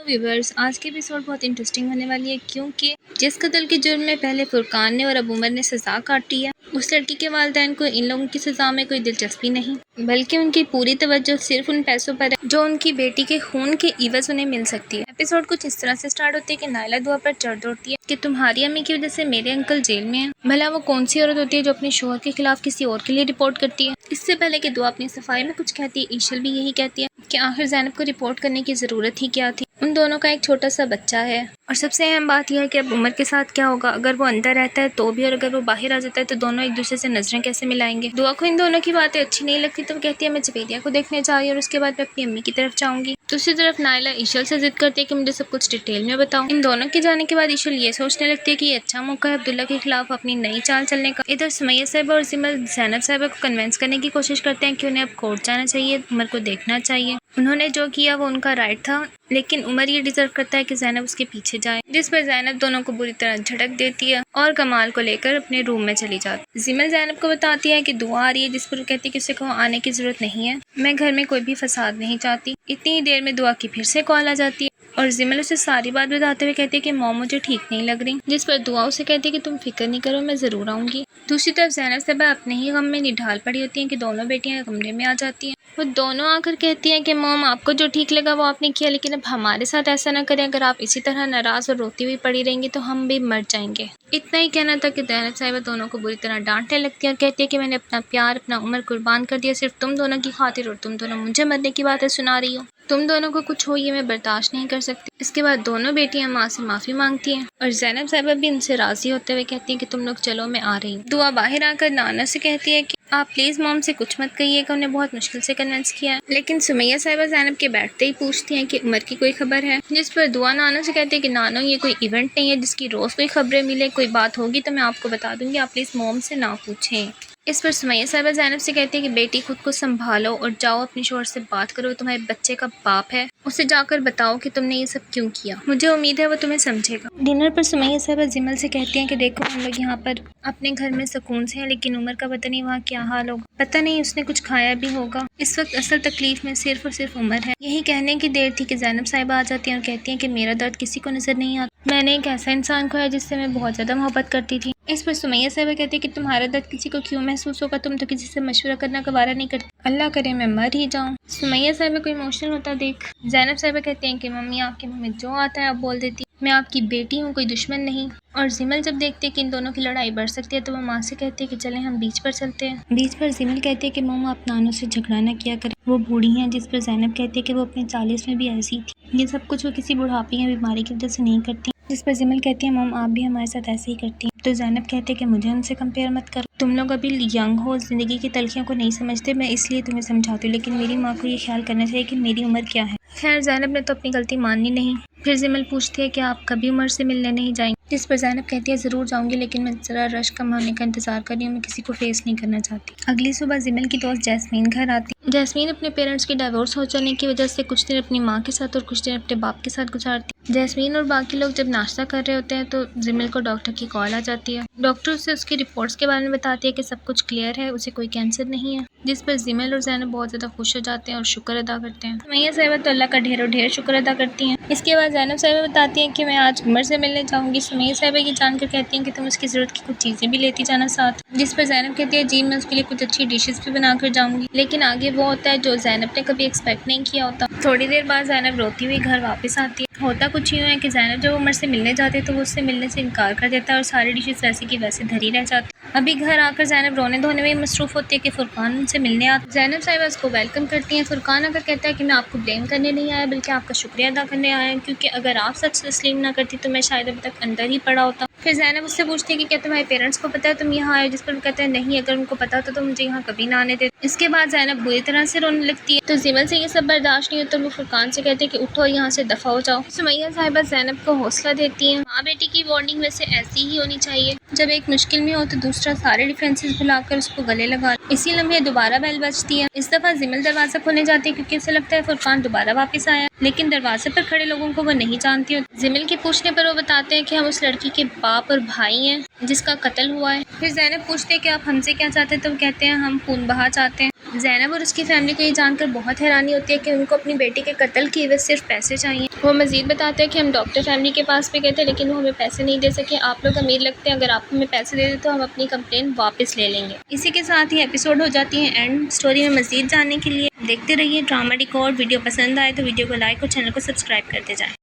Viewers, आज की episode बहुत इंटरेस्टिंग होने वाली है क्योंकि जिस कत्ल के जुर्म में पहले फुरकान ने और अब उमर ने सज़ा काटी है, उस लड़की के वालिदैन को इन लोगों की सज़ा में कोई दिलचस्पी नहीं, बल्कि उनकी पूरी तवज्जो सिर्फ उन पैसों पर है जो उनकी बेटी के खून के इवज़ उन्हें मिल सकती है। एपिसोड कुछ इस तरह से स्टार्ट होती है कि नायला दुआ पर चढ़ दौड़ती है कि तुम्हारी अम्मी की वजह से मेरे अंकल जेल में हैं। भला वो कौन सी औरत होती है जो अपने शोहर के खिलाफ किसी और के लिए रिपोर्ट करती है। इससे पहले कि दुआ अपनी सफाई में कुछ कहती है, ईशल भी यही कहती है कि आखिर ज़ैनब को रिपोर्ट करने की ज़रूरत ही क्या थी। उन दोनों का एक छोटा सा बच्चा है और सबसे अहम बात यह है कि अब उमर के साथ क्या होगा, अगर वो अंदर रहता है तो भी और अगर वो बाहर आ जाता है तो दोनों एक दूसरे से नजरें कैसे मिलाएंगे। दुआ को इन दोनों की बातें अच्छी नहीं लगती तो वो कहती है मैं जवेदिया को देखने जा रही हूँ और उसके बाद मैं अपनी अम्मी की तरफ जाऊंगी। दूसरी तरफ नायला ईशल से जिद करती है कि मुझे सब कुछ डिटेल में बताओ। इन दोनों के जाने के बाद ईशल ये सोचने लगती है कि ये अच्छा मौका है अब्दुल्ला के खिलाफ अपनी नई चाल चलने का। इधर सुमैया साहिबा और जिमल ज़ैनब साहिबा को कन्विंस करने की कोशिश करते हैं कि उन्हें अब कोर्ट जाना चाहिए, उमर को देखना चाहिए। उन्होंने जो किया वो उनका राइट था, लेकिन उमर ये डिजर्व करता है कि ज़ैनब उसके पीछे जाए। जिस पर ज़ैनब दोनों को बुरी तरह झटक देती है और कमाल को लेकर अपने रूम में चली जाती। जिमल ज़ैनब को बताती है कि दुआ आ रही है, जिस पर वो कहती है कि उसे कहो आने की जरूरत नहीं है, मैं घर में कोई भी फसाद नहीं चाहती। इतनी ही देर में दुआ की फिर से कॉल आ जाती है और जिमल उसे सारी बात बताते हुए कहती है कि मॉम मुझे ठीक नहीं लग रही। जिस पर दुआ उसे कहती है कि तुम फिक्र नहीं करो, मैं जरूर आऊंगी। दूसरी तरफ ज़ैनब साहिबा अपने ही गम में निढाल पड़ी होती हैं कि दोनों बेटियां कमरे में आ जाती हैं। वो दोनों आकर कहती हैं कि मॉम आपको जो ठीक लगा वो आपने किया, लेकिन अब हमारे साथ ऐसा ना करें, अगर आप इसी तरह नाराज और रोती हुई पड़ी रहेंगी तो हम भी मर जाएंगे। इतना ही कहना था कि ज़ैनब साहिबा दोनों को बुरी तरह डांटने लगती है और कहती है कि मैंने अपना प्यार, अपना उम्र कुर्बान कर दिया सिर्फ तुम दोनों की खातिर और तुम दोनों मुझे मरने की बातें सुना रही हो। तुम दोनों को कुछ हो ये मैं बर्दाश्त नहीं कर सकती। इसके बाद दोनों बेटियां माँ से माफ़ी मांगती हैं और ज़ैनब साहिबा भी उनसे राजी होते हुए कहती हैं कि तुम लोग चलो, मैं आ रही हूँ। दुआ बाहर आकर नाना से कहती है कि आप प्लीज़ मॉम से कुछ मत कहिएगा, उन्हें बहुत मुश्किल से कन्विंस किया है। लेकिन सुमैया साहिबा ज़ैनब के बैठते ही पूछती हैं कि उमर की कोई खबर है, जिस पर दुआ नाना से कहती है कि नानो ये कोई इवेंट नहीं है जिसकी रोज़ कोई खबरें मिले, कोई बात होगी तो मैं आपको बता दूंगी, आप प्लीज़ मॉम से ना पूछें। इस पर सुमैया साहिबा ज़ैनब से कहती है कि बेटी खुद को संभालो और जाओ अपने शोहर से बात करो, तुम्हारे बच्चे का बाप है, उसे जाकर बताओ कि तुमने ये सब क्यों किया, मुझे उम्मीद है वो तुम्हें समझेगा। डिनर पर सुमैया साहिबा जिमल से कहती हैं कि देखो हम लोग यहाँ पर अपने घर में सुकून से हैं, लेकिन उमर का पता नहीं वहाँ क्या हाल होगा, पता नहीं उसने कुछ खाया भी होगा। इस वक्त असल तकलीफ में सिर्फ और सिर्फ उमर है। यही कहने की देर थी कि ज़ैनब साहिबा आ जाती हैं और कहती हैं कि मेरा दर्द किसी को नजर नहीं आता, मैंने एक ऐसा इंसान खोया जिससे मैं बहुत ज़्यादा मोहब्बत करती थी। इस पर सुमैया साहिबा कहती है कि तुम्हारा दर्द किसी को क्यों महसूस होगा, तुम तो किसी से मशवरा करना गवारा नहीं करती, अल्लाह करे मैं मर ही जाऊँ। सुमैया साहिबा को इमोशनल होता देख ज़ैनब साहिबा कहती हैं कि मम्मी आपके मुँह में जो आता है आप बोल देती, मैं आपकी बेटी हूँ, कोई दुश्मन नहीं। और जिमल जब देखते हैं कि इन दोनों की लड़ाई बढ़ सकती है तो वो माँ से कहती है कि चलें हम बीच पर चलते हैं। बीच पर जिमल कहती है कि मम्मा आप नानों से झगड़ा ना किया करें, वो बूढ़ी हैं। जिस पर ज़ैनब कहती है कि वो अपने 40 में भी ऐसी थी, ये सब कुछ वो किसी बुढ़ापे या बीमारी की वजह से नहीं करती। जिस पर जिमल कहती है मम आप भी हमारे साथ ऐसे ही करती हैं। तो ज़ैनब कहती है कि मुझे उनसे कंपेयर मत करो, तुम लोग अभी यंग हो, ज़िंदगी की तलखियों को नहीं समझते, मैं इसलिए तुम्हें समझाती हूँ, लेकिन मेरी माँ को ये ख्याल करना चाहिए कि मेरी उम्र क्या है। खैर ज़ैनब ने तो अपनी गलती माननी नहीं। फिर जिमल पूछती है कि आप कभी उमर से मिलने नहीं जाएंगे, जिस पर ज़ैनब कहती है ज़रूर जाऊंगी, लेकिन मैं ज़रा रश कम होने का इंतजार कर रही हूँ, मैं किसी को फेस नहीं करना चाहती। अगली सुबह जिमल की दोस्त जैस्मीन घर आती। जैस्मीन अपने पेरेंट्स की डाइवोर्स हो जाने की वजह से कुछ दिन अपनी माँ के साथ और कुछ दिन अपने बाप के साथ गुजारती। जैस्मीन और बाकी लोग जब नाश्ता कर रहे होते हैं तो जिमल को डॉक्टर की कॉल आ जाती है। डॉक्टर उसे उसकी रिपोर्ट्स के बारे में बताती है कि सब कुछ क्लियर है, उसे कोई कैंसर नहीं है। जिस पर जिमल और ज़ैनब बहुत ज़्यादा खुश हो जाते हैं और शुक्र अदा करते हैं। सुमैया साहिबा तो अल्लाह का ढेरों ढेर शुक्र अदा करती हैं। इसके बाद ज़ैनब साहिबा बताती हैं कि मैं आज उमर से मिलने जाऊंगी। सुमैया साहिबा ये जानकर कहती हैं कि तुम उसकी ज़रूरत की कुछ चीज़ें भी लेती जाना साथ। जिस पर ज़ैनब कहती है जी मैं उसके लिए कुछ अच्छी डिशेस भी बना कर जाऊंगी। लेकिन आगे वो होता है जो ज़ैनब ने कभी एक्सपेक्ट नहीं किया होता। थोड़ी देर बाद ज़ैनब रोती हुई घर वापस आती है। होता कुछ यूँ है कि ज़ैनब जब उमर से मिलने जाती है तो वो उससे मिलने से इनकार कर देता है और सारी डिशेस वैसे की वैसे धरी रह जाती। अभी घर आकर ज़ैनब रोने धोने में मसरूफ़ होती है कि फुरकान उनसे मिलने आता। ज़ैनब साहिबा उसको वेलकम करती हैं। फुरकान अगर कहता है कि मैं आपको ब्लेम करने नहीं आया बल्कि आपका शुक्रिया अदा करने आया हूँ, क्योंकि अगर आप सच तस्लीम ना करती तो मैं शायद अभी तक अंदर ही पड़ा होता। फिर ज़ैनब उससे पूछती है कि क्या तुम्हारे पेरेंट्स को पता है तुम यहाँ आए, जिस पर वो कहता है नहीं, अगर उनको पता होता तो मुझे यहाँ कभी ना आने देते। इसके बाद ज़ैनब बुरी तरह से रोने लगती है तो जिमल से ये सब बर्दाश्त नहीं होता, वो फुरकान से कहते हैं कि उठो यहाँ से दफ़ा हो जाओ। सुमैया साहिबा ज़ैनब को हौसला देती हैं। माँ बेटी की बॉन्डिंग वैसे ऐसी ही होनी चाहिए, जब एक मुश्किल में हो तो दूसरा सारे डिफरेंसेस भुलाकर उसको गले लगा। इसी लम्हे दोबारा बेल बजती है। इस दफ़ा जिमल दरवाज़ा खोलने जाती है क्योंकि उसे लगता है फुरकान दोबारा वापस आया, लेकिन दरवाजे पर खड़े लोगों को वो नहीं जानती होती। जिमल के पूछने पर वो बताते हैं कि हम उस लड़की के बाप और भाई हैं जिसका कत्ल हुआ है। फिर ज़ैनब पूछते हैं कि आप हमसे क्या चाहते हैं, तो वो कहते हैं हम खून बहा चाहते हैं। زینب اور اس کی فیملی کو یہ جان کر بہت حیرانی ہوتی ہے کہ ان کو اپنی بیٹی کے قتل کی عوض صرف پیسے چاہیے۔ وہ مزید بتاتے ہیں کہ ہم ڈاکٹر فیملی کے پاس بھی گئے تھے لیکن وہ ہمیں پیسے نہیں دے سکے۔ آپ لوگ امیر لگتے ہیں، اگر آپ ہمیں پیسے دے دیں تو ہم اپنی کمپلین واپس لے لیں گے۔ اسی کے ساتھ ہی ایپیسوڈ ہو جاتی ہے اینڈ۔ اسٹوری میں مزید جاننے کے لیے دیکھتے رہیے ڈرامہ ڈیکوڈ۔ ویڈیو پسند آئے تو ویڈیو کو لائک اور چینل کو سبسکرائب کرتے جائیں۔